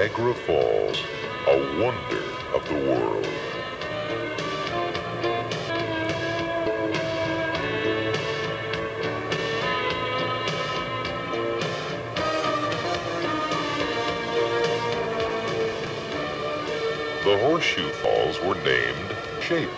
Niagara Falls, a wonder of the world. The Horseshoe Falls were named Shape.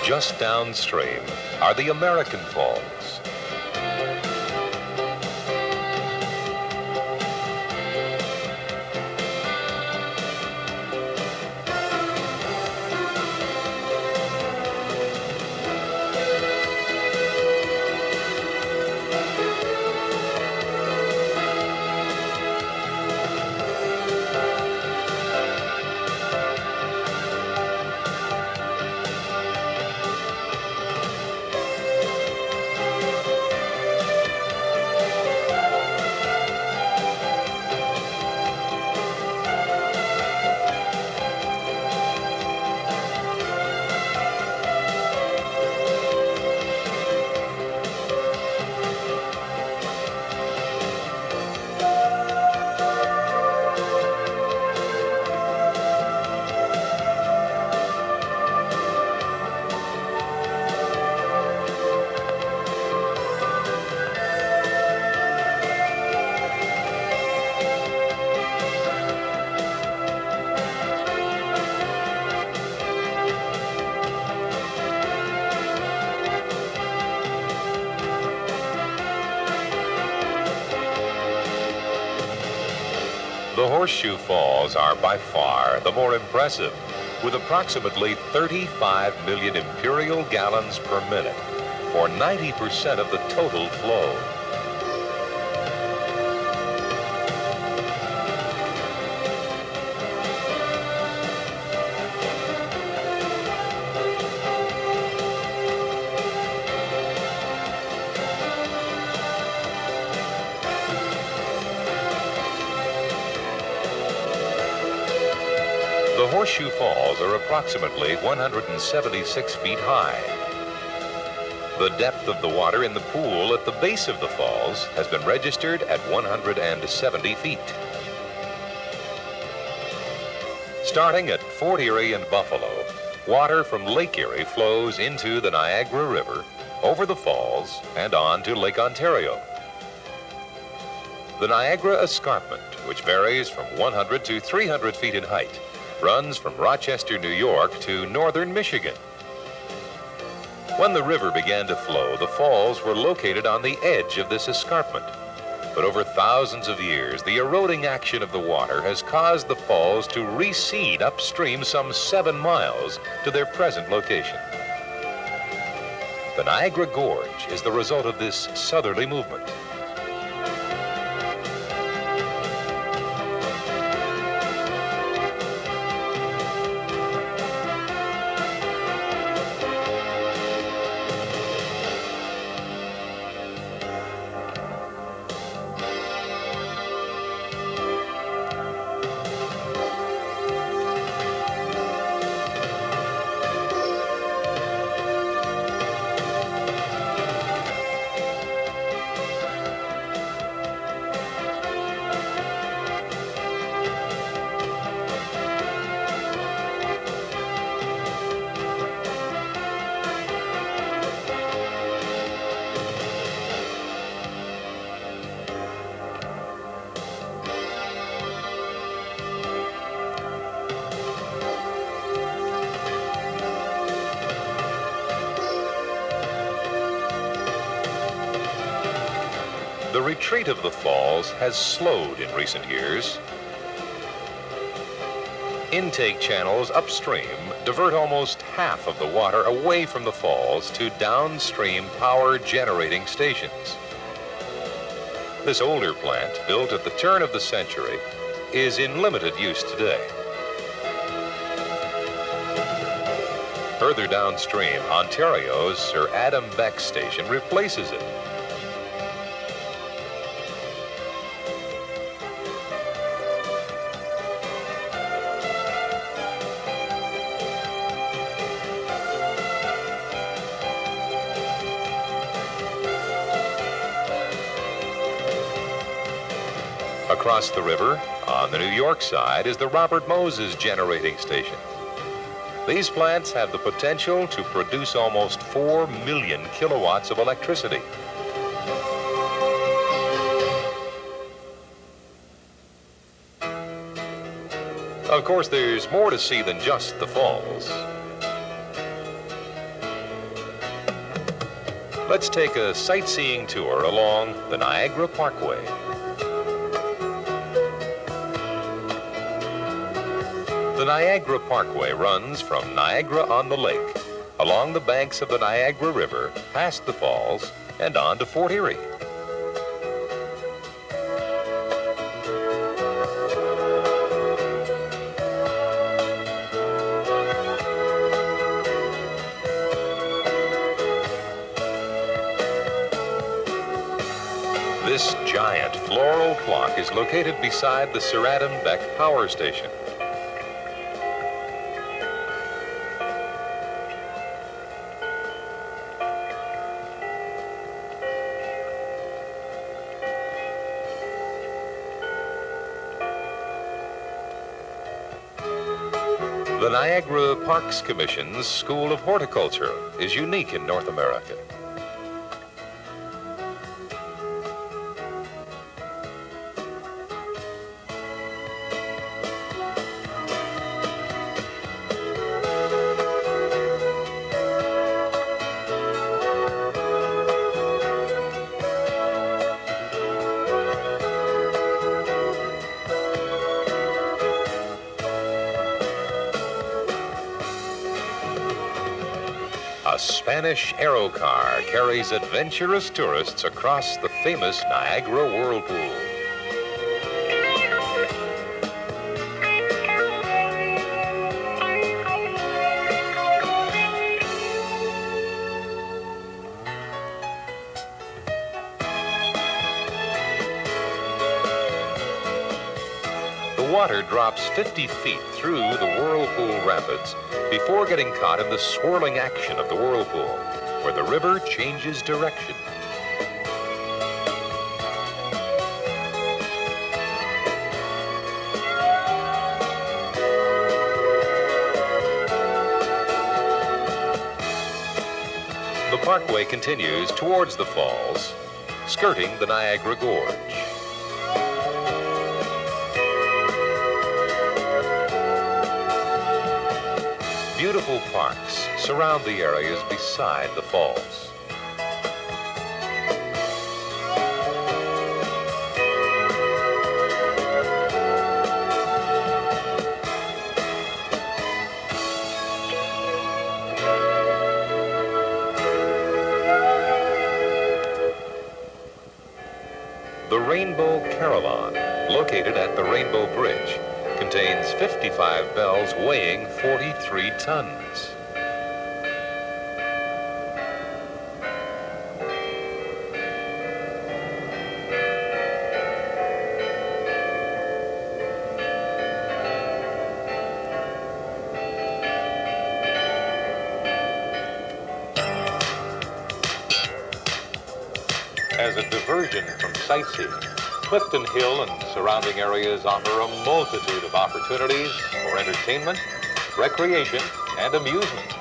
Just downstream are the American Falls. The Horseshoe Falls are by far the more impressive, with approximately 35 million imperial gallons per minute, or 90% of the total flow. The Horseshoe Falls are approximately 176 feet high. The depth of the water in the pool at the base of the falls has been registered at 170 feet. Starting at Fort Erie and Buffalo, water from Lake Erie flows into the Niagara River, over the falls, and on to Lake Ontario. The Niagara Escarpment, which varies from 100 to 300 feet in height, runs from Rochester, New York to northern Michigan. When the river began to flow, the falls were located on the edge of this escarpment. But over thousands of years, the eroding action of the water has caused the falls to recede upstream some 7 miles to their present location. The Niagara Gorge is the result of this southerly movement. The retreat of the falls has slowed in recent years. Intake channels upstream divert almost half of the water away from the falls to downstream power generating stations. This older plant, built at the turn of the century, is in limited use today. Further downstream, Ontario's Sir Adam Beck Station replaces it. Across the river, on the New York side, is the Robert Moses Generating Station. These plants have the potential to produce almost 4 million kilowatts of electricity. Of course, there's more to see than just the falls. Let's take a sightseeing tour along the Niagara Parkway. The Niagara Parkway runs from Niagara-on-the-Lake, along the banks of the Niagara River, past the falls, and on to Fort Erie. This giant floral clock is located beside the Sir Adam Beck Power Station. The Niagara Parks Commission's School of Horticulture is unique in North America. A Spanish aerocar carries adventurous tourists across the famous Niagara Whirlpool. The water drops 50 feet through the Whirlpool Rapids before getting caught in the swirling action of the whirlpool, where the river changes direction. The parkway continues towards the falls, skirting the Niagara Gorge. Beautiful parks surround the areas beside the falls. The Rainbow Caravan, located at the Rainbow Bridge, contains 55 bells weighing 43 tons. As a diversion from sightseeing, Clifton Hill and surrounding areas offer a multitude of opportunities for entertainment, recreation, and amusement.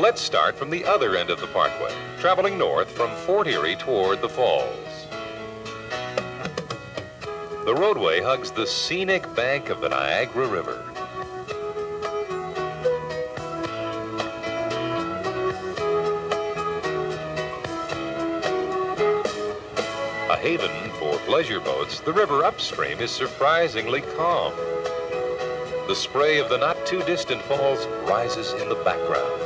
Let's start from the other end of the parkway, traveling north from Fort Erie toward the falls. The roadway hugs the scenic bank of the Niagara River. A haven for pleasure boats, the river upstream is surprisingly calm. The spray of the not-too-distant falls rises in the background.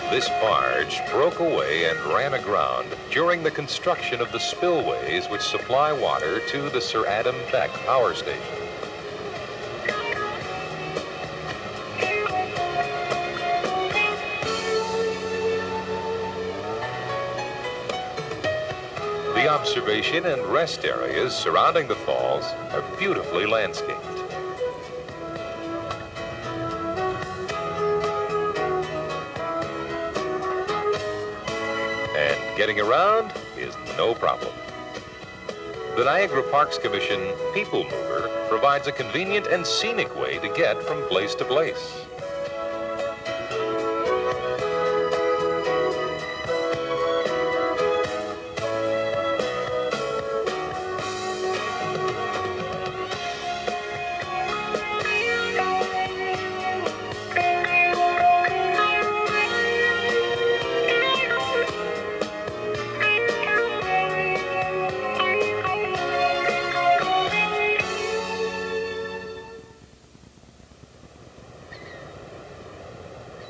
This barge broke away and ran aground during the construction of the spillways which supply water to the Sir Adam Beck power station. The observation and rest areas surrounding the falls are beautifully landscaped. Getting around is no problem. The Niagara Parks Commission People Mover provides a convenient and scenic way to get from place to place.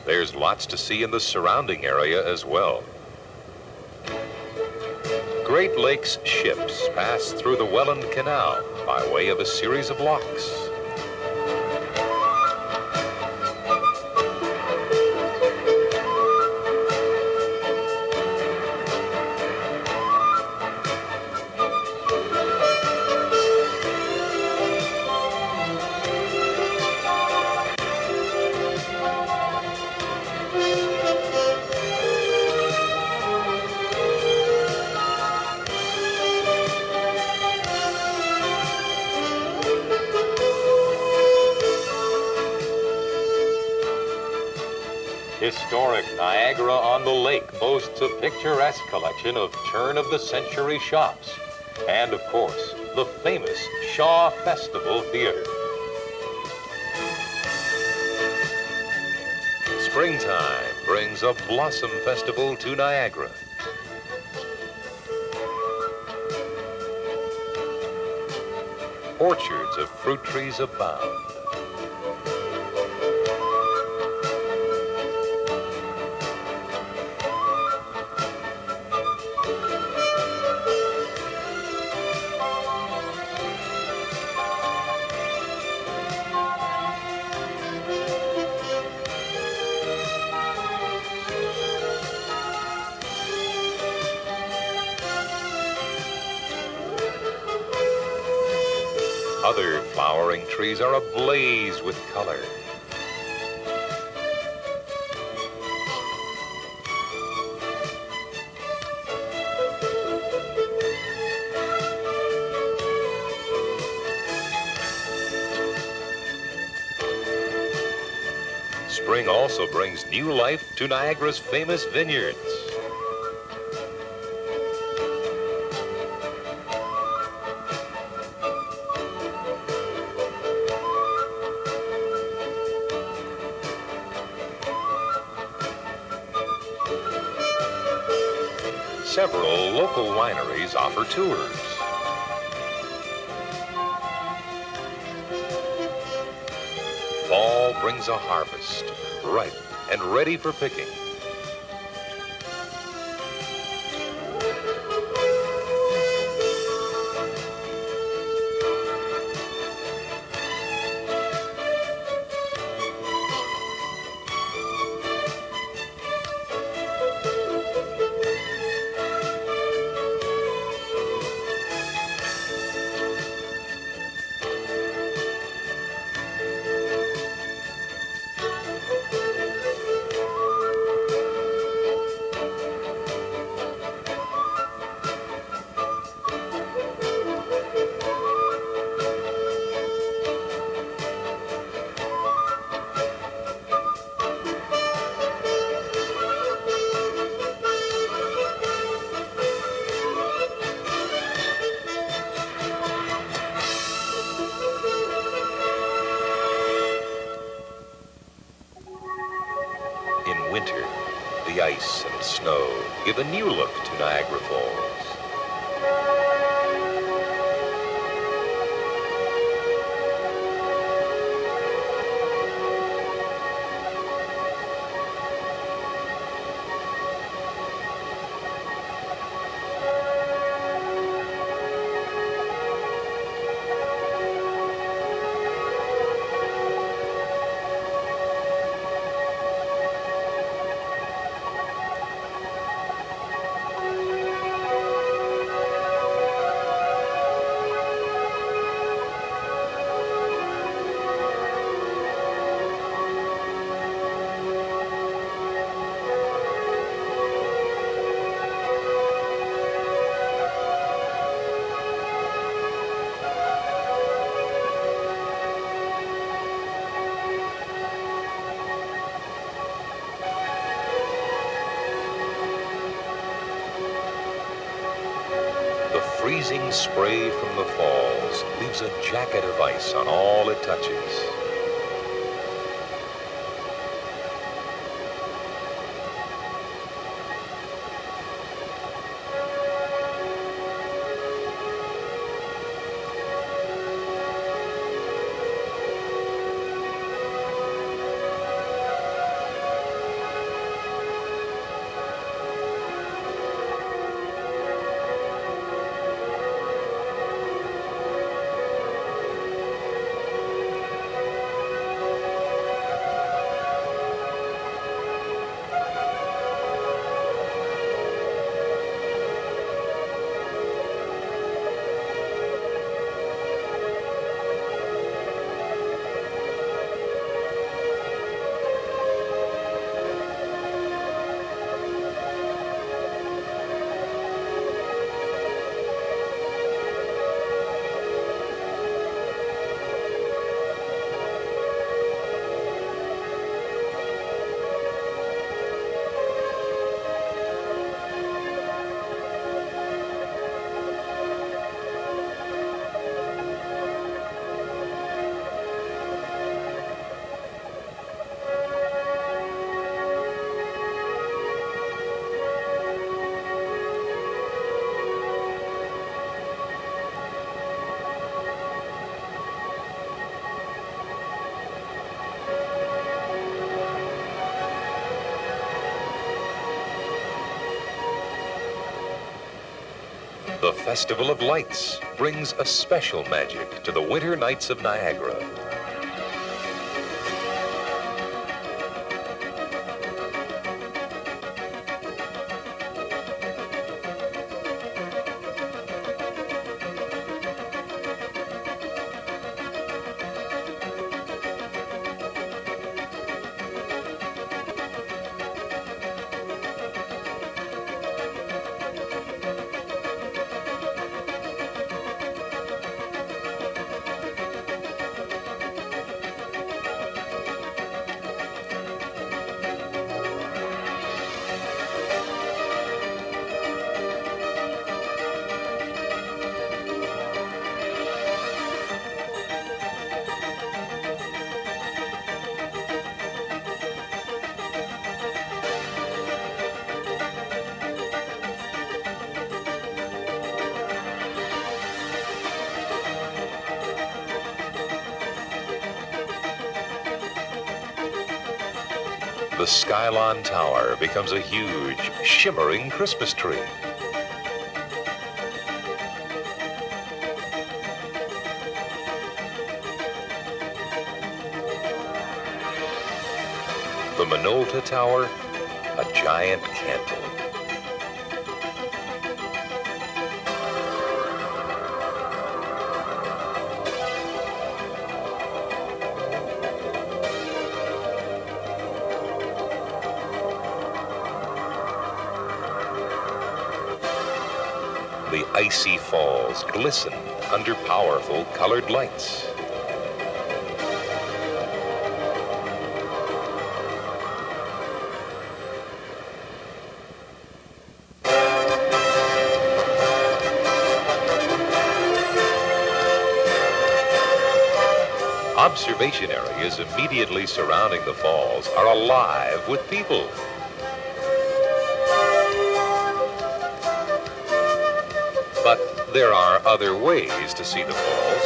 There's lots to see in the surrounding area as well. Great Lakes ships pass through the Welland Canal by way of a series of locks. Historic Niagara-on-the-Lake boasts a picturesque collection of turn-of-the-century shops and, of course, the famous Shaw Festival Theater. Springtime brings a blossom festival to Niagara. Orchards of fruit trees abound. Other flowering trees are ablaze with color. Spring also brings new life to Niagara's famous vineyards. Several local wineries offer tours. Fall brings a harvest, ripe and ready for picking. the ice and snow give a new look to Niagara Falls. The freezing spray from the falls leaves a jacket of ice on all it touches. The Festival of Lights brings a special magic to the winter nights of Niagara. The Skylon Tower becomes a huge, shimmering Christmas tree. The Minolta Tower, a giant candle. The icy falls glisten under powerful colored lights. Observation areas immediately surrounding the falls are alive with people. There are other ways to see the falls.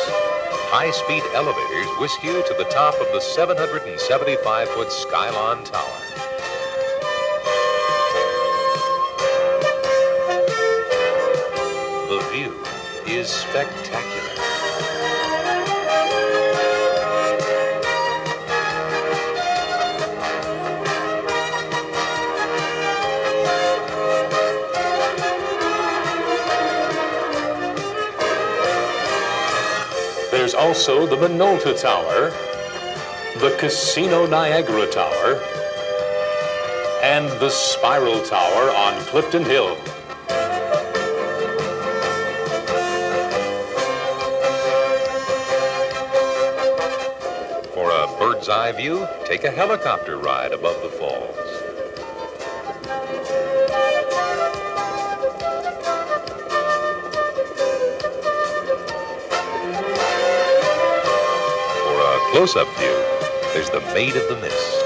High-speed elevators whisk you to the top of the 775-foot Skylon Tower. The view is spectacular. There's also the Minolta Tower, the Casino Niagara Tower, and the Spiral Tower on Clifton Hill. For a bird's eye view, take a helicopter ride above the falls. Close-up view, there's the Maid of the Mist.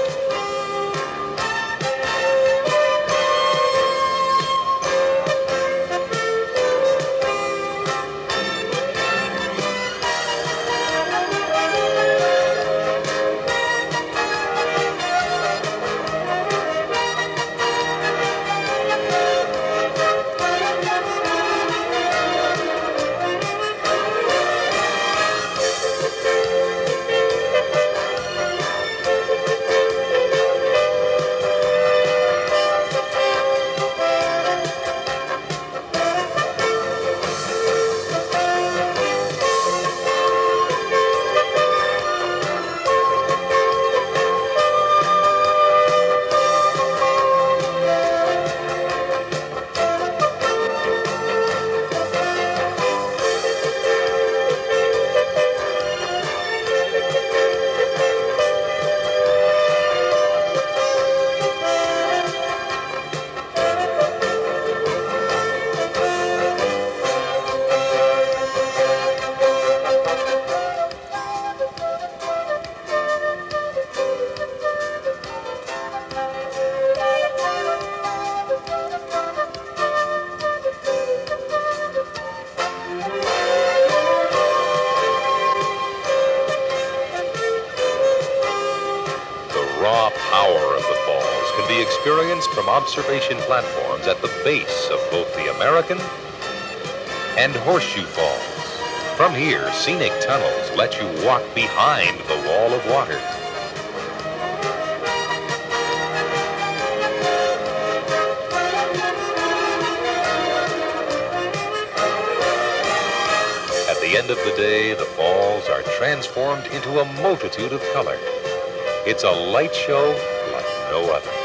Raw power of the falls can be experienced from observation platforms at the base of both the American and Horseshoe Falls. From here, scenic tunnels let you walk behind the wall of water. At the end of the day, the falls are transformed into a multitude of color. It's a light show like no other.